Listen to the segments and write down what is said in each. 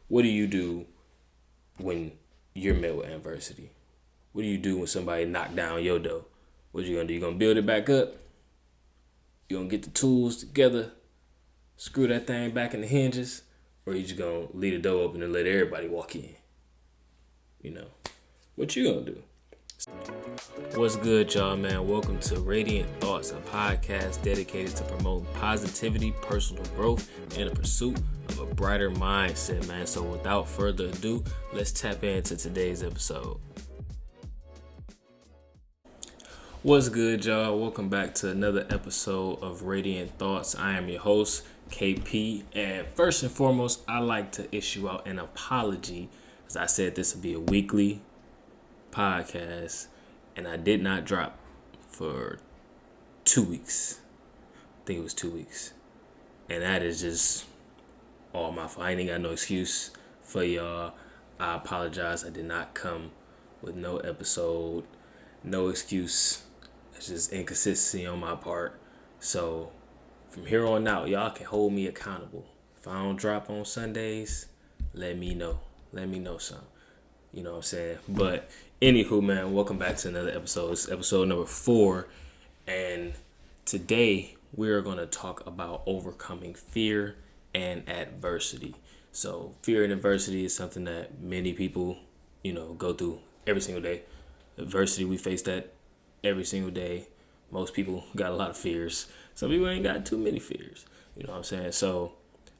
what do you do when you're met with adversity? What do you do when somebody knock down your door? What you gonna do? You gonna build it back up? You gonna get the tools together, screw that thing back in the hinges, or you just gonna leave the door open and let everybody walk in? You know, what you gonna do? What's good, y'all, man? Welcome to Radiant Thoughts, a podcast dedicated to promoting positivity, personal growth, and the pursuit of a brighter mindset, man. So without further ado, let's tap into today's episode. What's good, y'all? Welcome back to another episode of Radiant Thoughts. I am your host, KP, and first and foremost, I like to issue out an apology because I said this would be a weekly podcast, and I did not drop for 2 weeks. I think it was 2 weeks, and that is just all my fault. I ain't got no excuse for y'all. I apologize. I did not come with no episode, no excuse. It's just inconsistency on my part. So from here on out, y'all can hold me accountable. If I don't drop on Sundays, let me know. Let me know something. You know what I'm saying? But anywho, man, welcome back to another episode. It's episode number 4. And today we're going to talk about overcoming fear and adversity. So fear and adversity is something that many people, go through every single day. Adversity, we face that every single day. Most people got a lot of fears. Some people ain't got too many fears. You know what I'm saying? So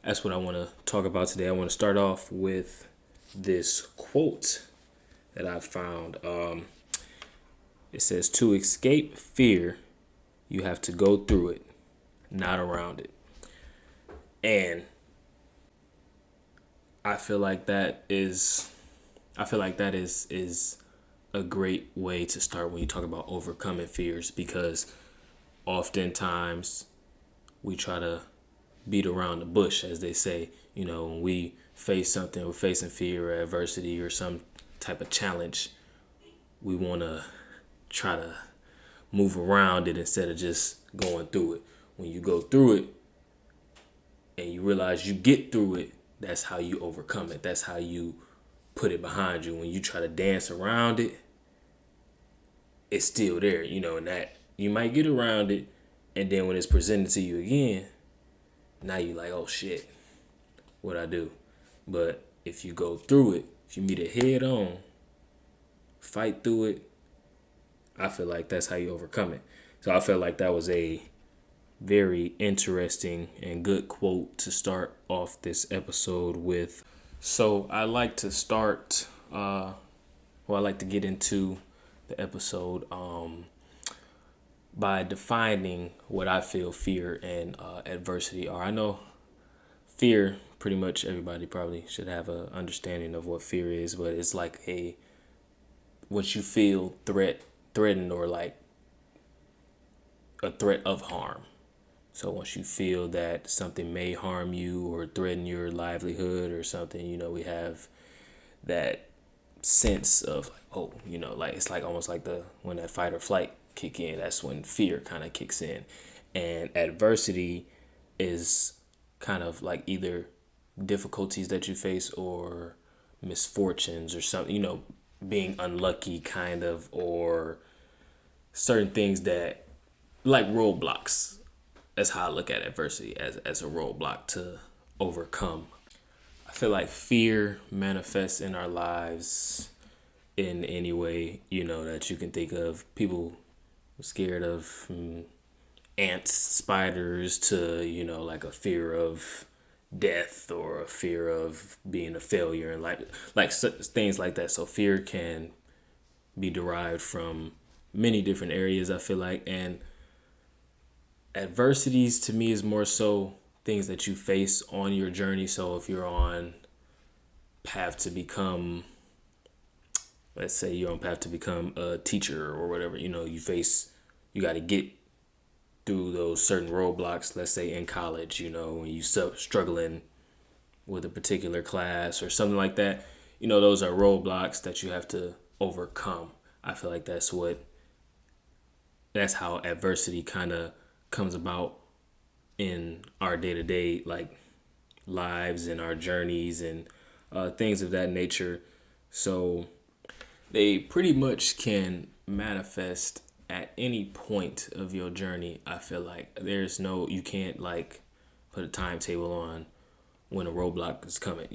that's what I want to talk about today. I want to start off with this quote that I found. It says, "To escape fear, you have to go through it, not around it." And I feel like that is a great way to start when you talk about overcoming fears, because oftentimes we try to beat around the bush, as they say. When we face something, we're facing fear or adversity or some type of challenge, we want to try to move around it instead of just going through it. When you go through it and you realize you get through it, that's how you overcome it. That's how you put it behind you. When you try to dance around it, it's still there, and that you might get around it, and then when it's presented to you again, now you like, oh shit, what I do? But if you go through it, if you meet it head on, fight through it, I feel like that's how you overcome it. So I felt like that was a very interesting and good quote to start off this episode with. So I like to I like to get into the episode by defining what I feel fear and adversity are. I know fear, pretty much everybody probably should have an understanding of what fear is, but it's like what you feel threatened, or like a threat of harm. So once you feel that something may harm you or threaten your livelihood or something, we have that sense of like it's like almost like when that fight or flight kick in. That's when fear kind of kicks in, and adversity is kind of like either difficulties that you face or misfortunes or something, being unlucky kind of, or certain things that like roadblocks. That's how I look at adversity, as a roadblock to overcome. I feel like fear manifests in our lives in any way, that you can think of. People scared of ants, spiders, to, like a fear of death or a fear of being a failure, and like things like that. So fear can be derived from many different areas, I feel like, and adversities to me is more so things that you face on your journey. So if you're on path to become, let's say you're on path to become a teacher or whatever, you got to get through those certain roadblocks. Let's say in college, when you struggling with a particular class or something like that, those are roadblocks that you have to overcome. I feel like that's how adversity kind of comes about in our day-to-day like lives and our journeys and things of that nature. So they pretty much can manifest at any point of your journey. I feel like you can't like put a timetable on when a roadblock is coming.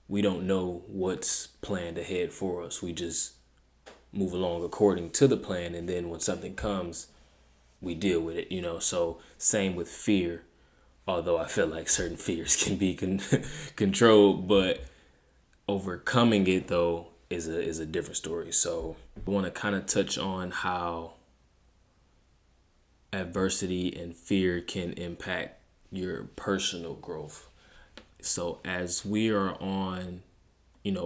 We don't know what's planned ahead for us. We just move along according to the plan, and then when something comes, we deal with it. So same with fear, although I feel like certain fears can be controlled, but overcoming it though is a different story. So I want to kind of touch on how adversity and fear can impact your personal growth. So as we are on,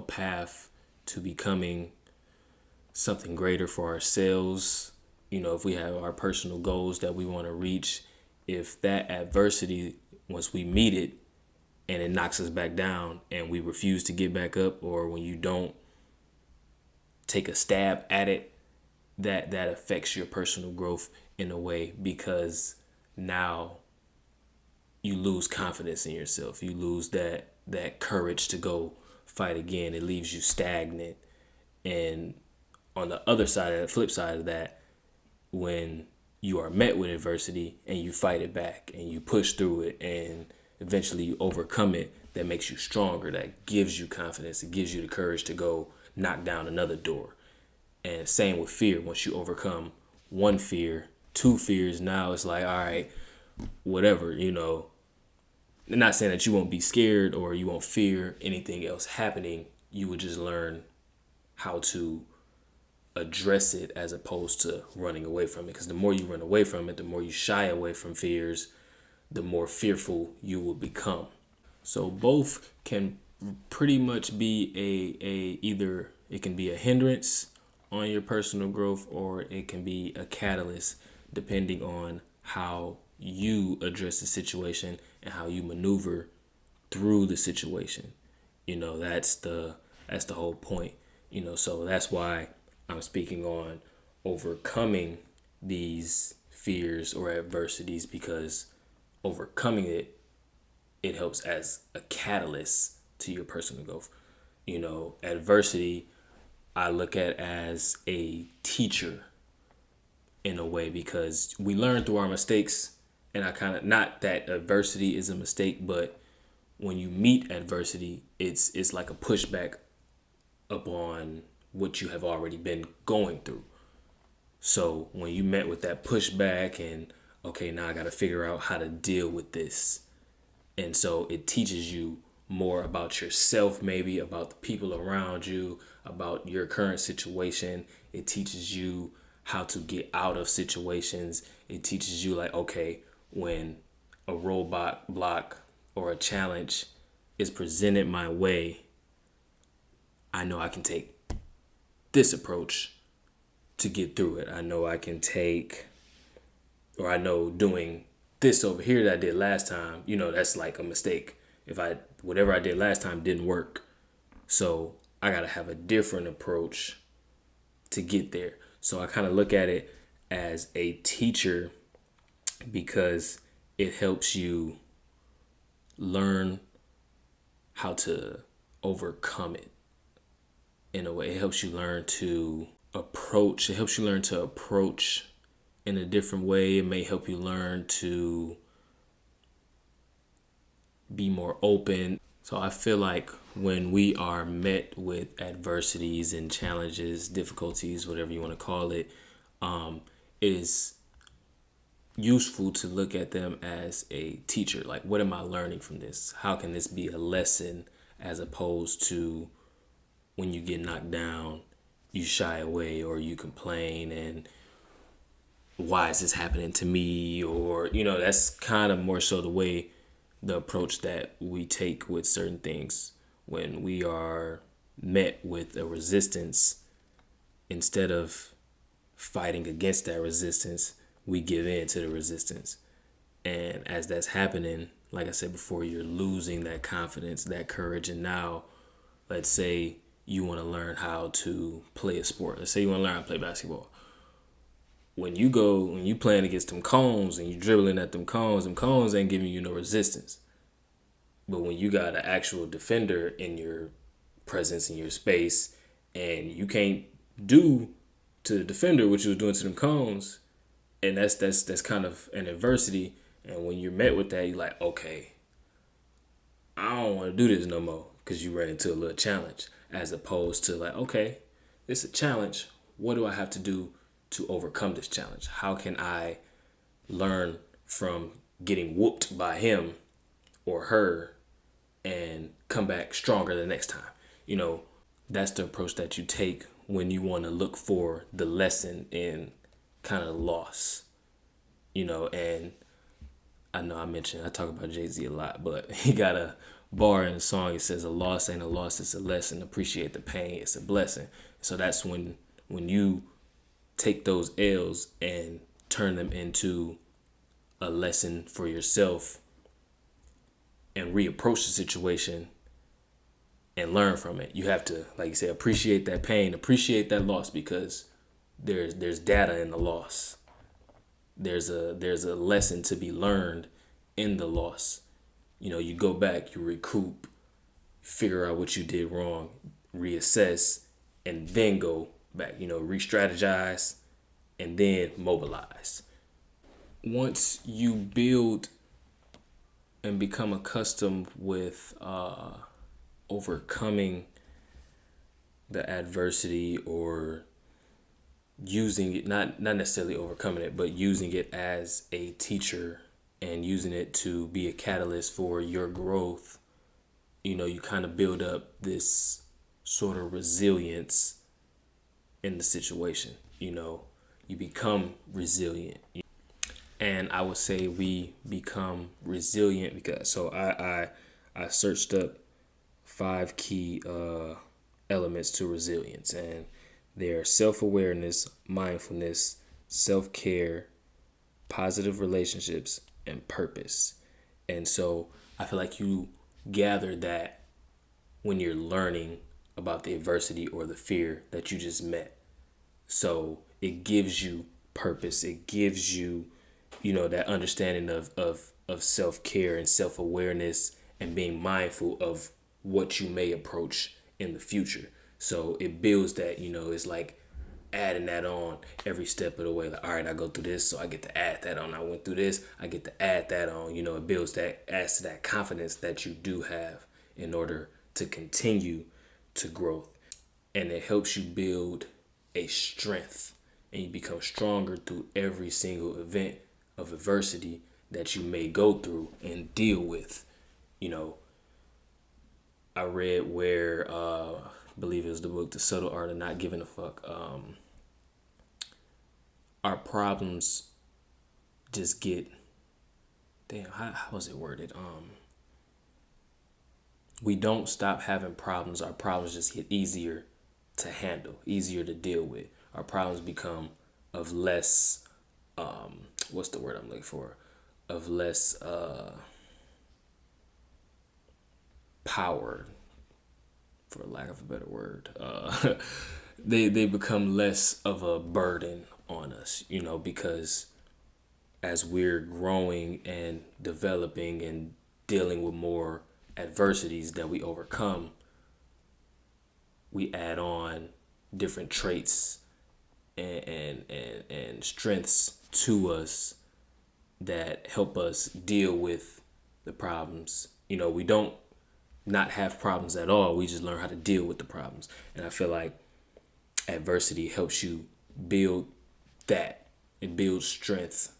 path to becoming something greater for ourselves, if we have our personal goals that we want to reach, if that adversity, once we meet it and it knocks us back down and we refuse to get back up, or when you don't take a stab at it, that affects your personal growth in a way, because now you lose confidence in yourself. You lose that courage to go fight again. It leaves you stagnant. And on the other side of the flip side of that, when you are met with adversity and you fight it back and you push through it and eventually you overcome it, that makes you stronger. That gives you confidence. It gives you the courage to go knock down another door. And same with fear. Once you overcome one fear, two fears, now it's like, all right, whatever, I'm not saying that you won't be scared or you won't fear anything else happening. You would just learn how to address it as opposed to running away from it. Because the more you run away from it, the more you shy away from fears, the more fearful you will become. So both can pretty much be either it can be a hindrance on your personal growth, or it can be a catalyst, depending on how you address the situation and how you maneuver through the situation. That's the whole point. So that's why I'm speaking on overcoming these fears or adversities, because overcoming it helps as a catalyst to your personal growth. Adversity I look at as a teacher in a way, because we learn through our mistakes. And I kind of, not that adversity is a mistake, but when you meet adversity, it's like a pushback upon what you have already been going through. So when you met with that pushback and, okay, now I got to figure out how to deal with this. And so it teaches you more about yourself, maybe about the people around you, about your current situation. It teaches you how to get out of situations. It teaches you like, okay, when a roadblock block or a challenge is presented my way, I know I can take this approach to get through it. I know I can take, or I know doing this over here that I did last time, that's like a mistake. Whatever I did last time didn't work. So I got to have a different approach to get there. So I kind of look at it as a teacher, because it helps you learn how to overcome it in a way. It helps you learn to approach. It helps you learn to approach in a different way. It may help you learn to be more open. So I feel like when we are met with adversities and challenges, difficulties, whatever you want to call it, it is useful to look at them as a teacher. Like, what am I learning from this? How can this be a lesson, as opposed to when you get knocked down, you shy away or you complain and why is this happening to me? Or, that's kind of more so the approach that we take with certain things. When we are met with a resistance, instead of fighting against that resistance, we give in to the resistance. And as that's happening, like I said before, you're losing that confidence, that courage. And now, let's say you want to learn how to play a sport. Let's say you want to learn how to play basketball. When you playing against them cones and you dribbling at them cones ain't giving you no resistance. But when you got an actual defender in your presence, in your space, and you can't do to the defender what you was doing to them cones, and that's kind of an adversity. And when you're met with that, you're like, okay, I don't want to do this no more because you ran into a little challenge, as opposed to like, okay, it's a challenge. What do I have to do to overcome this challenge? How can I learn from getting whooped by him or her and come back stronger the next time? You know, that's the approach that you take when you want to look for the lesson in kind of loss. And I know I talk about Jay-Z a lot, but he got a bar in the song. It says, "A loss ain't a loss, it's a lesson. Appreciate the pain, it's a blessing." So that's when you take those L's and turn them into a lesson for yourself and reapproach the situation and learn from it. You have to, like you said, appreciate that pain, appreciate that loss, because there's data in the loss. There's a lesson to be learned in the loss. You go back, you recoup, figure out what you did wrong, reassess, and then go back, re-strategize, and then mobilize. Once you build and become accustomed with overcoming the adversity, or using it, not necessarily overcoming it, but using it as a teacher and using it to be a catalyst for your growth, you kind of build up this sort of resilience in the situation. You become resilient. And I would say we become resilient because, so I searched up 5 key elements to resilience, and they're self-awareness, mindfulness, self-care, positive relationships, and purpose. And so I feel like you gather that when you're learning about the adversity or the fear that you just met. So it gives you purpose. It gives you, that understanding of self-care and self-awareness and being mindful of what you may approach in the future. So it builds that, it's like adding that on every step of the way. Like, all right, I go through this, so I get to add that on. I went through this, I get to add that on. It builds that, adds to that confidence that you do have in order to continue to growth. And it helps you build a strength, and you become stronger through every single event of adversity that you may go through and deal with. I read where I believe it was the book The Subtle Art of Not Giving a Fuck. Our problems just get, how was it worded? We don't stop having problems. Our problems just get easier to handle, easier to deal with. Our problems become of less, what's the word I'm looking for? Of less power, for lack of a better word. They become less of a burden on us, because as we're growing and developing and dealing with more adversities that we overcome, we add on different traits and strengths to us that help us deal with the problems. We don't not have problems at all. We just learn how to deal with the problems. And I feel like adversity helps you build that. It builds strength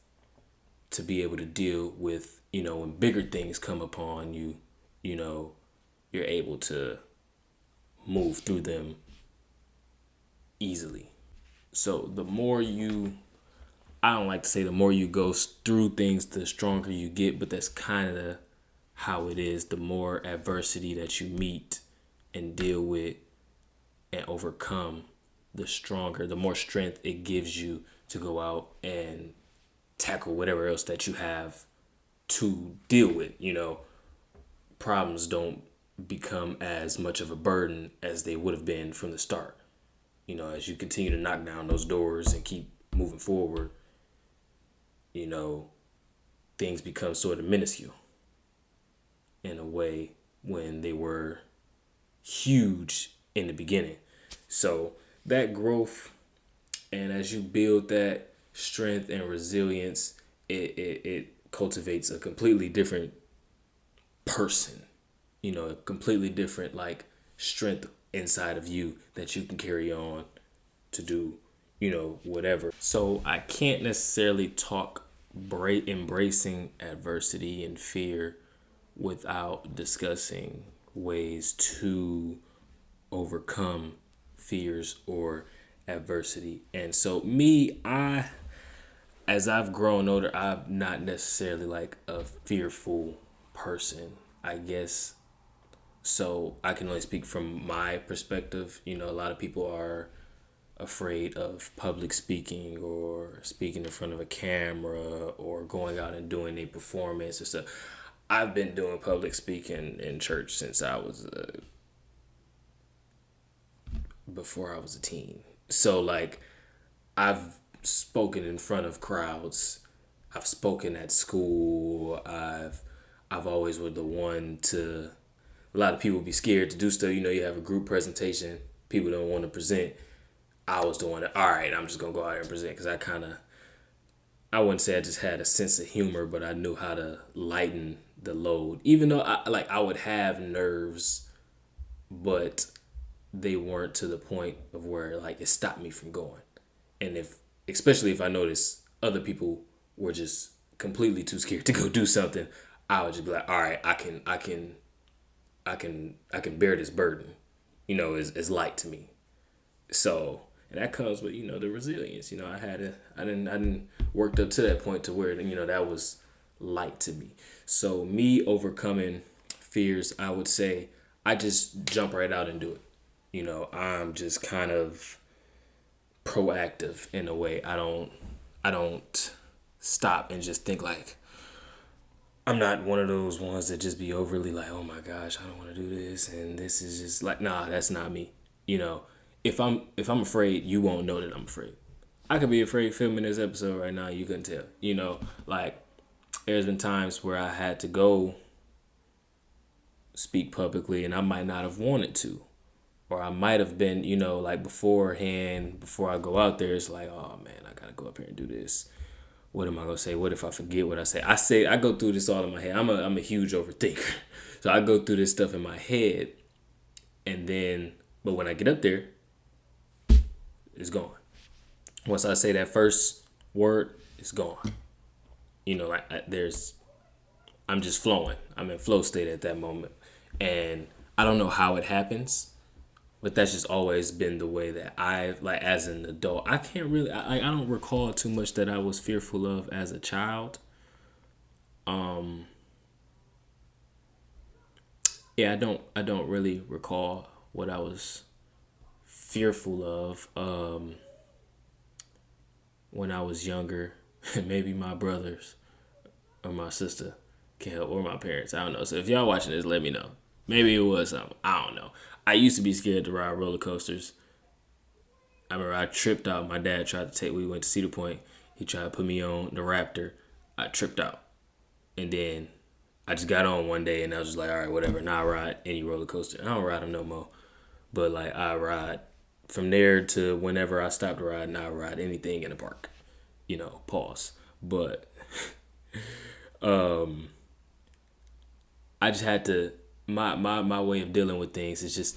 to be able to deal with, when bigger things come upon you, you're able to move through them easily. So I don't like to say the more you go through things, the stronger you get, but that's kind of how it is. The more adversity that you meet and deal with and overcome, the more strength it gives you to go out and tackle whatever else that you have to deal with. Problems don't become as much of a burden as they would have been from the start. As you continue to knock down those doors and keep moving forward, things become sort of minuscule. in a way when they were huge in the beginning. So that growth, and as you build that strength and resilience, it cultivates a completely different person, a completely different like strength inside of you that you can carry on to do, whatever. So I can't necessarily talk embracing adversity and fear without discussing ways to overcome fears or adversity. And so as I've grown older, I'm not necessarily like a fearful person, I guess. So I can only speak from my perspective. A lot of people are afraid of public speaking or speaking in front of a camera or going out and doing a performance or stuff. I've been doing public speaking in church since I was before I was a teen. So like I've spoken in front of crowds. I've spoken at school. I've always was the one to. A lot of people be scared to do stuff. You have a group presentation. People don't want to present. I was the one that, all right, I'm just gonna go out here and present because I wouldn't say I just had a sense of humor, but I knew how to lighten the load. Even though I would have nerves, but they weren't to the point of where like it stopped me from going. And especially if I noticed other people were just completely too scared to go do something, I would just be like, all right, I can bear this burden, is light to me. So, and that comes with, the resilience. I didn't worked up to that point to where, that was light to me. So me overcoming fears, I would say I just jump right out and do it. I'm just kind of proactive in a way. I don't stop and just think like, I'm not one of those ones that just be overly like, oh my gosh, I don't want to do this, and this is just like, nah, that's not me. If I'm afraid, you won't know that I'm afraid. I could be afraid filming this episode right now, you couldn't tell. Like there's been times where I had to go speak publicly and I might not have wanted to. Or I might have been, like beforehand, before I go out there, it's like, oh man, I gotta go up here and do this. What am I gonna say? What if I forget what I say? I go through this all in my head. I'm a huge overthinker. So I go through this stuff in my head, but when I get up there, it's gone. Once I say that first word, it's gone. I'm just flowing. I'm in flow state at that moment. And I don't know how it happens, but that's just always been the way that as an adult, I can't really, I don't recall too much that I was fearful of as a child. Yeah, I don't really recall what I was fearful of, when I was younger. Maybe my brothers or my sister can help, or my parents. I don't know. So if y'all watching this, let me know. Maybe it was something. I don't know. I used to be scared to ride roller coasters. I remember I tripped out. My dad we went to Cedar Point. He tried to put me on the Raptor. I tripped out. And then I just got on one day and I was just like, all right, whatever. Now I ride any roller coaster. I don't ride them no more. But like I ride from there to whenever I stopped riding, I ride anything in the park. Pause. But I just had to, my way of dealing with things is just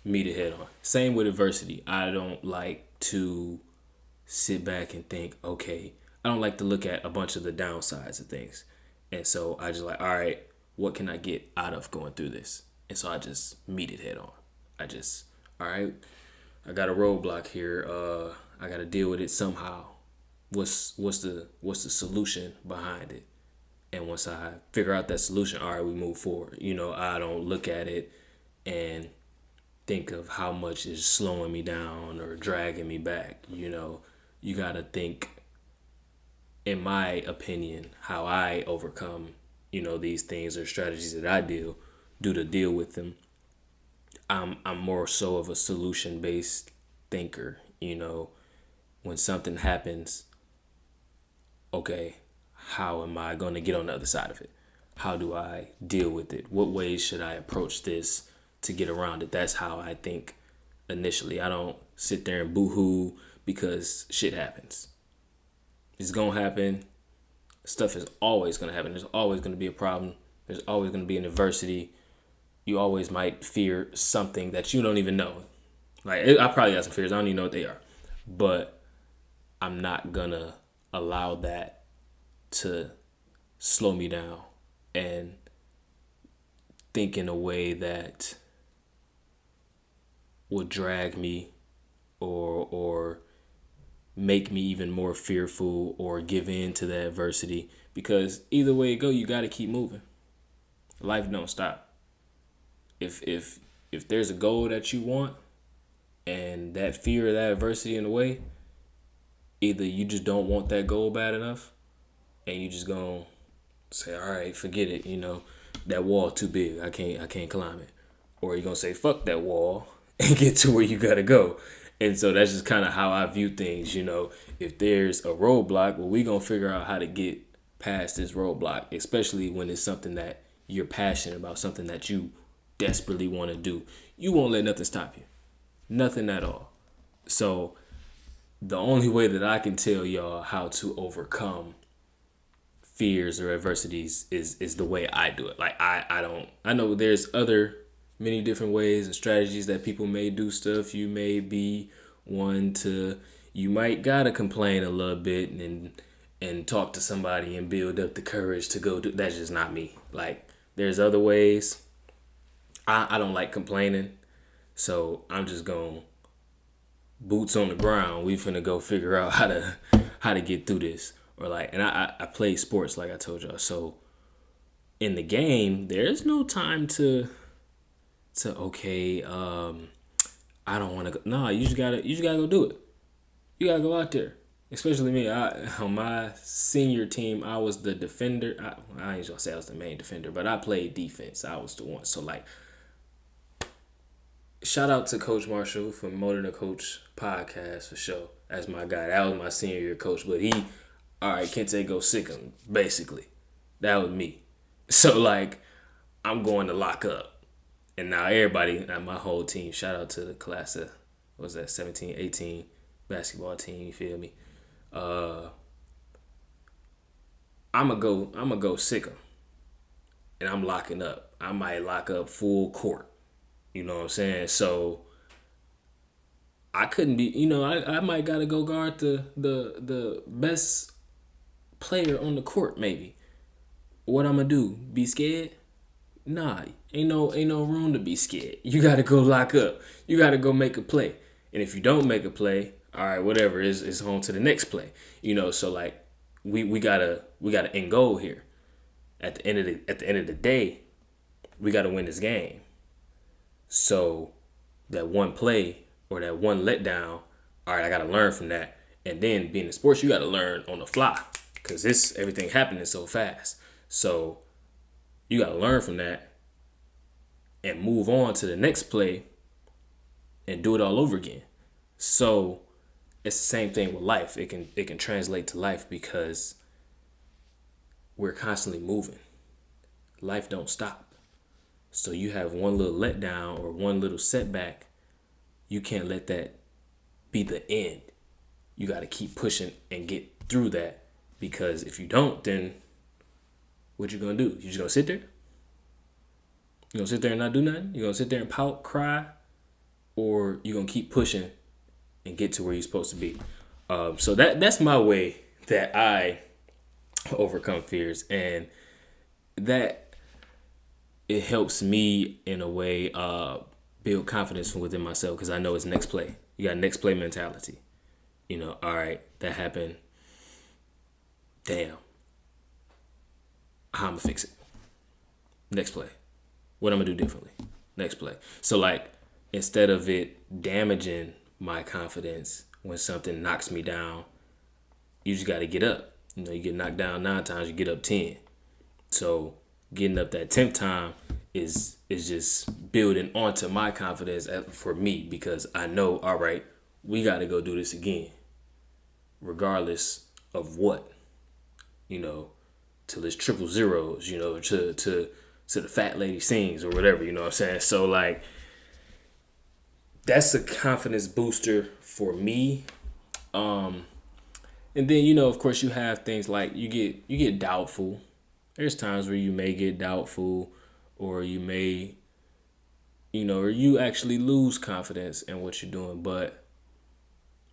meet it head on. Same with adversity. I don't like to sit back and think, okay, I don't like to look at a bunch of the downsides of things. And so I just like, all right, what can I get out of going through this? And so I just meet it head on. All right, I got a roadblock here. I got to deal with it somehow. What's the solution behind it? And once I figure out that solution, all right, we move forward. I don't look at it and think of how much is slowing me down or dragging me back. You got to think, in my opinion, how I overcome, these things or strategies that I do to deal with them. I'm more so of a solution-based thinker. When something happens, okay, how am I going to get on the other side of it? how do I deal with it? What ways should I approach this to get around it? That's how I think initially. I don't sit there and boo-hoo because shit happens. It's going to happen. Stuff is always going to happen. There's always going to be a problem. There's always going to be an adversity. You always might fear something that you don't even know. Like, I probably got some fears. I don't even know what they are. But I'm not going to allow that to slow me down and think in a way that will drag me or make me even more fearful or give in to the adversity. Because either way it go, you got to keep moving. Life don't stop. If there's a goal that you want and that fear of that adversity in the way, either you just don't want that goal bad enough and you just gonna say, all right, forget it, that wall too big, I can't climb it. Or you're gonna say, fuck that wall and get to where you gotta go. And so that's just kind of how I view things. If there's a roadblock, well, we gonna figure out how to get past this roadblock, especially when it's something that you're passionate about, something that you desperately want to do. You won't let nothing stop you. Nothing at all. So the only way that I can tell y'all how to overcome fears or adversities is the way I do it. Like I know there's many different ways and strategies that people may do stuff. You may be you might gotta complain a little bit and talk to somebody and build up the courage to go do. That's just not me. Like, there's other ways. I don't like complaining, so I'm just going boots on the ground. We finna go figure out how to get through this. Or like, and I play sports like I told y'all. So in the game, there's no time to okay, I don't want to go. No, you just gotta go do it. You gotta go out there. Especially me. On my senior team, I was the defender. I ain't gonna say I was the main defender, but I played defense. I was the one. So like, shout out to Coach Marshall from More Than a Coach podcast for sure. That's my guy. That was my senior year coach. But all right, Kente go sick him, basically. That was me. So like, I'm going to lock up. And now everybody, my whole team, shout out to the class of, what was that, 17, 18 basketball team, you feel me? I'm gonna go sick him. And I'm locking up. I might lock up full court. You know what I'm saying? So I couldn't be, I might gotta go guard the best player on the court, maybe. What I'm gonna do? Be scared? Nah, ain't no room to be scared. You gotta go lock up. You gotta go make a play. And if you don't make a play, all right, whatever, it's home to the next play. So like we gotta end goal here. At the end of the day, we gotta win this game. So that one play or that one letdown, all right, I gotta learn from that. And then being in sports, you gotta learn on the fly because everything happening so fast. So you gotta learn from that and move on to the next play and do it all over again. So it's the same thing with life. It can translate to life because we're constantly moving. Life don't stop. So you have one little letdown or one little setback. You can't let that be the end. You got to keep pushing and get through that, because if you don't, then what you gonna do? You just gonna sit there? You gonna sit there and not do nothing? You gonna sit there and pout, cry, or you gonna keep pushing and get to where you're supposed to be? So that's my way that I overcome fears, and that it helps me in a way build confidence from within myself, because I know it's next play. You got next play mentality. All right, that happened. Damn. How I'm gonna fix it? Next play. What I'm gonna do differently? Next play. So like, instead of it damaging my confidence when something knocks me down, you just gotta get up. You get knocked down 9 times, you get up 10. So getting up that 10th time is just building onto my confidence for me, because I know, all right, we got to go do this again, regardless of what. till it's triple zeros, to the fat lady sings or whatever, you know what I'm saying? So like that's a confidence booster for me. And then, of course you have things like you get doubtful. There's times where you may get doubtful, or you may, or you actually lose confidence in what you're doing. But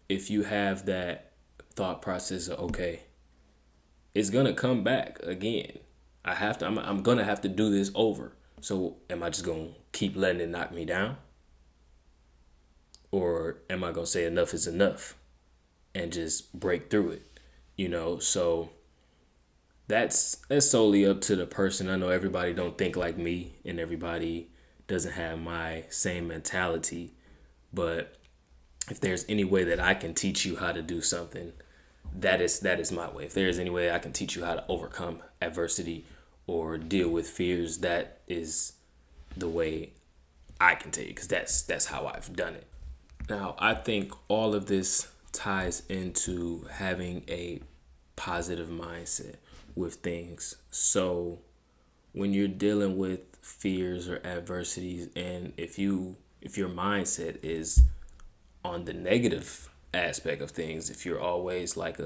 if you have that thought process of, okay, it's gonna come back again. I'm gonna have to do this over. So am I just gonna keep letting it knock me down? Or am I gonna say enough is enough and just break through it? So that's solely up to the person. I know everybody don't think like me, and everybody doesn't have my same mentality. But if there's any way that I can teach you how to do something, that is my way. If there's any way I can teach you how to overcome adversity or deal with fears, that is the way I can tell you, because that's how I've done it. Now, I think all of this ties into having a positive mindset with things. So when you're dealing with fears or adversities, and if your mindset is on the negative aspect of things, if you're always like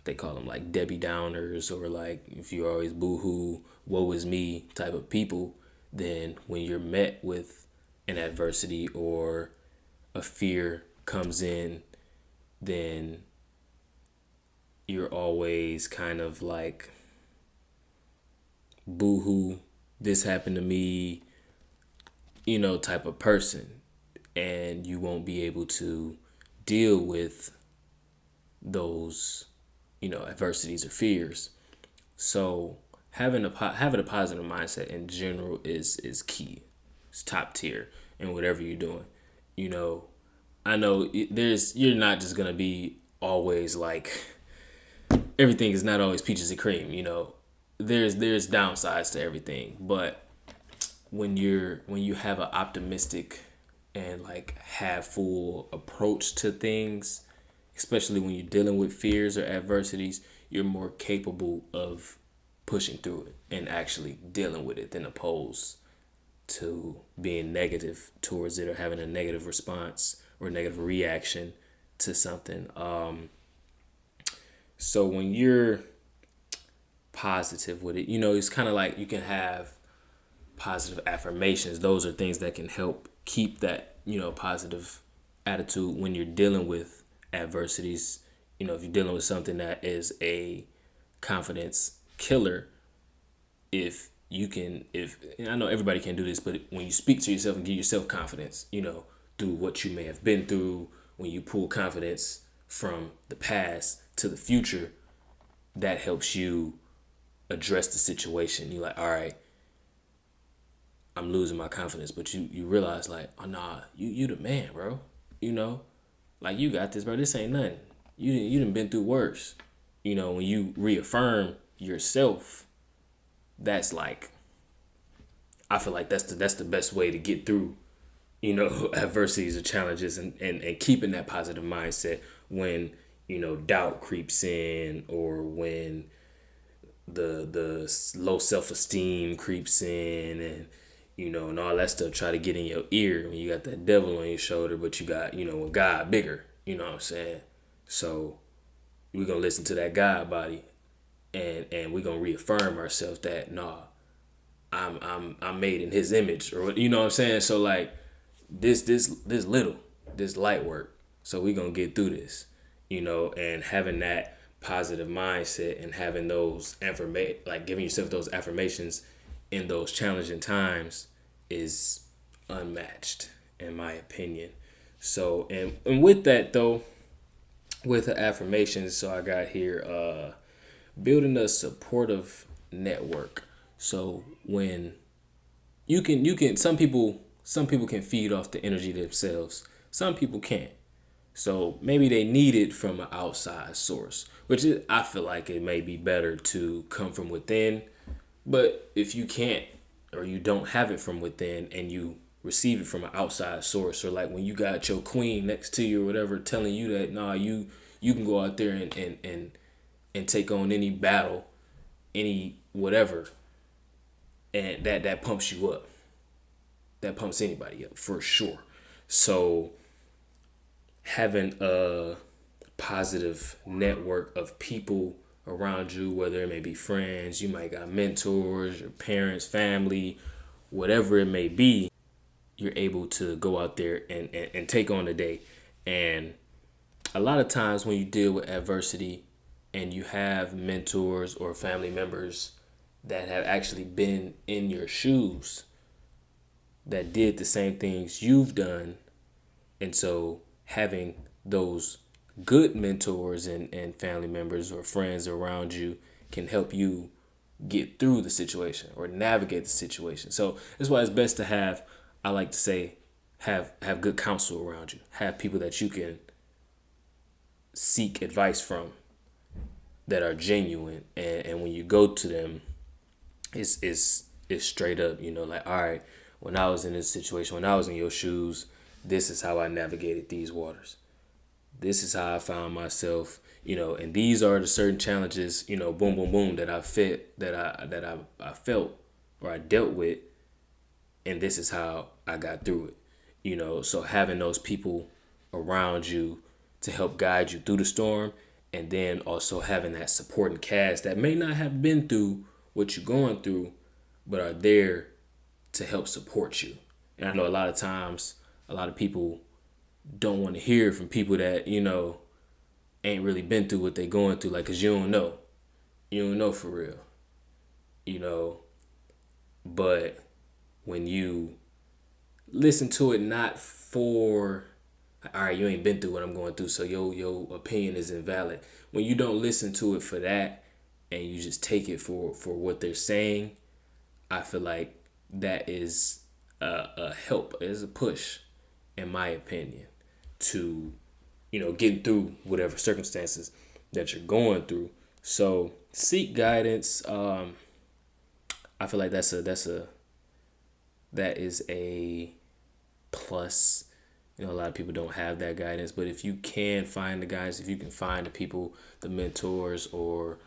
they call them like Debbie Downers, or like if you're always boo-hoo, woe is me type of people, then when you're met with an adversity or a fear comes in, then you're always kind of like boo-hoo, this happened to me, type of person. And you won't be able to deal with those, adversities or fears. So having a positive mindset in general is key. It's top tier in whatever you're doing. I know you're not just gonna be always like, everything is not always peaches and cream. There's downsides to everything, but when you have an optimistic and like have full approach to things, especially when you're dealing with fears or adversities, you're more capable of pushing through it and actually dealing with it than opposed to being negative towards it or having a negative response or negative reaction to something. So when you're positive with it, it's kind of like you can have positive affirmations. Those are things that can help keep that, positive attitude when you're dealing with adversities. If you're dealing with something that is a confidence killer, if I know everybody can do this, but when you speak to yourself and give yourself confidence, through what you may have been through, when you pull confidence from the past to the future, that helps you address the situation. You're like, all right, I'm losing my confidence, but you realize like, oh nah, you the man, bro. Like you got this, bro. This ain't nothing. You done been through worse. When you reaffirm yourself, that's like, I feel like that's the best way to get through, adversities or challenges, and keeping that positive mindset when, doubt creeps in, or when the low self-esteem creeps in, and and all that stuff try to get in your ear when you got that devil on your shoulder, but you got, a God bigger, what I'm saying? So we're gonna listen to that God body, and we're gonna reaffirm ourselves that I'm made in his image, or what I'm saying? So like this light work. So we're gonna get through this, and having that positive mindset and having those like giving yourself those affirmations in those challenging times is unmatched, in my opinion. So and with that though, with the affirmations, so I got here building a supportive network. So when you can some people can feed off the energy themselves. Some people can't. So maybe they need it from an outside source, I feel like it may be better to come from within. But if you can't, or you don't have it from within, and you receive it from an outside source, or like when you got your queen next to you or whatever telling you that you can go out there and take on any battle, any whatever, and that pumps you up. That pumps anybody up for sure. So having a positive network of people around you, whether it may be friends, you might got mentors, your parents, family, whatever it may be, you're able to go out there and take on the day. And a lot of times when you deal with adversity and you have mentors or family members that have actually been in your shoes, that did the same things you've done, and so having those good mentors and family members or friends around you can help you get through the situation or navigate the situation. So that's why it's best to have, I like to say, have good counsel around you. Have people that you can seek advice from that are genuine, and when you go to them, it's straight up, like, all right, when I was in this situation, when I was in your shoes, this is how I navigated these waters. This is how I found myself, and these are the certain challenges, boom, boom, boom, that I felt or I dealt with, and this is how I got through it. So having those people around you to help guide you through the storm, and then also having that supporting cast that may not have been through what you're going through, but are there to help support you. And I know a lot of times, a lot of people don't want to hear from people that, ain't really been through what they going through, like, cause you don't know. You don't know for real. But when you listen to it, not for, all right, you ain't been through what I'm going through, so your opinion is invalid. When you don't listen to it for that, and you just take it for what they're saying, I feel like that is a help, is a push, in my opinion, to getting through whatever circumstances that you're going through. So seek guidance. I feel like that is a plus. A lot of people don't have that guidance, but if you can find the guys, if you can find the people, the mentors or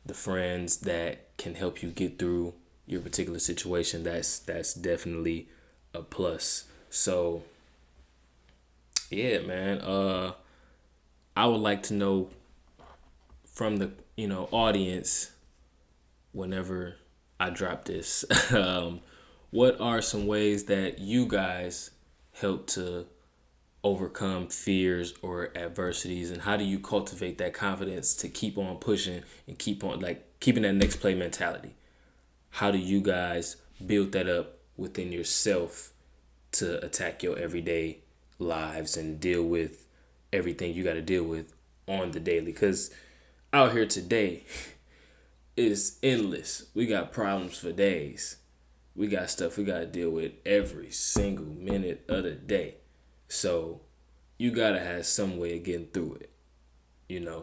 the friends that can help you get through your particular situation, that's definitely a plus. So yeah, man. I would like to know from the audience, whenever I drop this, what are some ways that you guys help to overcome fears or adversities, and how do you cultivate that confidence to keep on pushing and keep on, like, keeping that next play mentality? How do you guys build that up within yourself to attack your everyday lives and deal with everything you got to deal with on the daily? Because out here today is endless. We got problems for days. We got stuff we got to deal with every single minute of the day. So you got to have some way of getting through it.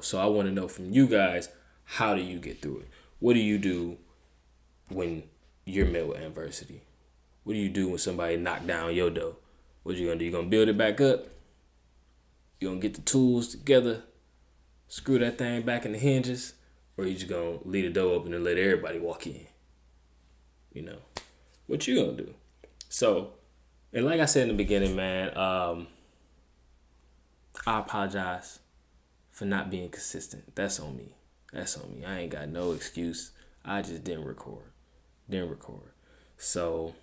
So I want to know from you guys, how do you get through it? What do you do when you're met with adversity? What do you do when somebody knock down your door? What you gonna do? You gonna build it back up? You gonna get the tools together, screw that thing back in the hinges, or you just gonna leave the door open and let everybody walk in? What you gonna do? So, and like I said in the beginning, man, I apologize for not being consistent. That's on me. I ain't got no excuse. I just didn't record. So,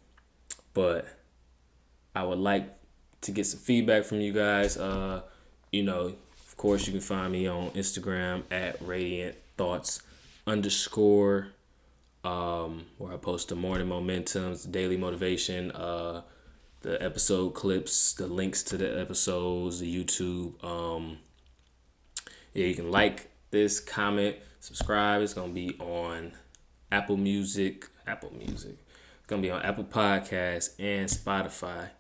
but I would like to get some feedback from you guys. Of course, you can find me on Instagram at Radiant Thoughts _ where I post the morning momentums, daily motivation, the episode clips, the links to the episodes, the YouTube. You can like this, comment, subscribe. It's gonna be on Apple Music. It's gonna be on Apple Podcasts and Spotify.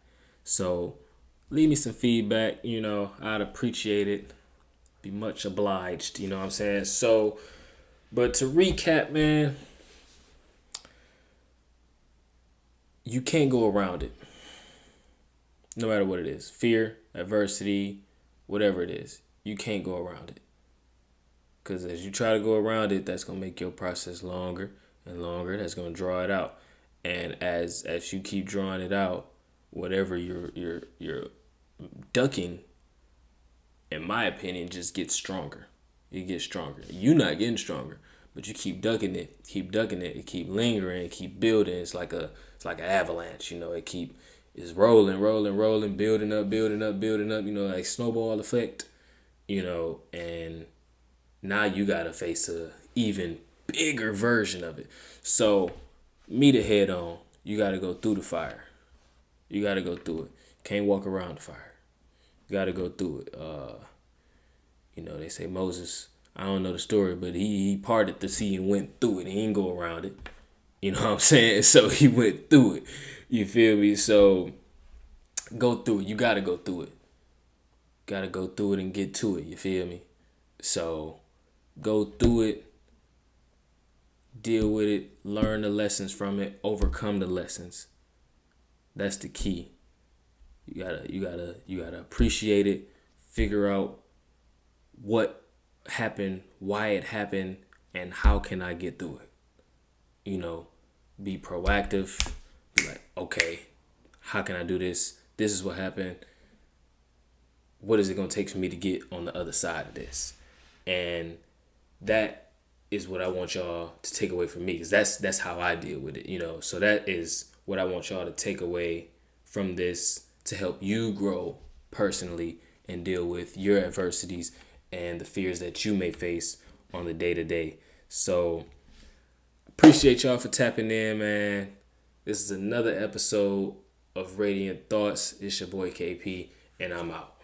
So leave me some feedback. I'd appreciate it. Be much obliged. You know what I'm saying? So, but to recap, man, you can't go around it. No matter what it is, fear, adversity, whatever it is, you can't go around it. Because as you try to go around it, that's gonna make your process longer and longer. That's gonna draw it out, and as you keep drawing it out, whatever you're ducking, in my opinion, just gets stronger. It gets stronger. You're not getting stronger, but you keep ducking it, it keep lingering, it keep building. It's like an avalanche. It's rolling, building up, building up. Like snowball effect. And now you gotta face a even bigger version of it. So meet it head on. You gotta go through the fire. You gotta go through it. Can't walk around the fire. You gotta go through it. They say Moses, I don't know the story, but he parted the sea and went through it. He didn't go around it. You know what I'm saying? So he went through it. You feel me? So go through it. You gotta go through it. Gotta go through it and get to it. You feel me? So go through it, deal with it, learn the lessons from it, overcome the lessons. That's the key. You gotta appreciate it, figure out what happened, why it happened, and how can I get through it. Be proactive. Be like, okay, how can I do this? This is what happened. What is it gonna take for me to get on the other side of this? And that is what I want y'all to take away from me, because that's how I deal with it. So that is what I want y'all to take away from this to help you grow personally and deal with your adversities and the fears that you may face on the day-to-day. So appreciate y'all for tapping in, man. This is another episode of Radiant Thoughts. It's your boy KP, and I'm out.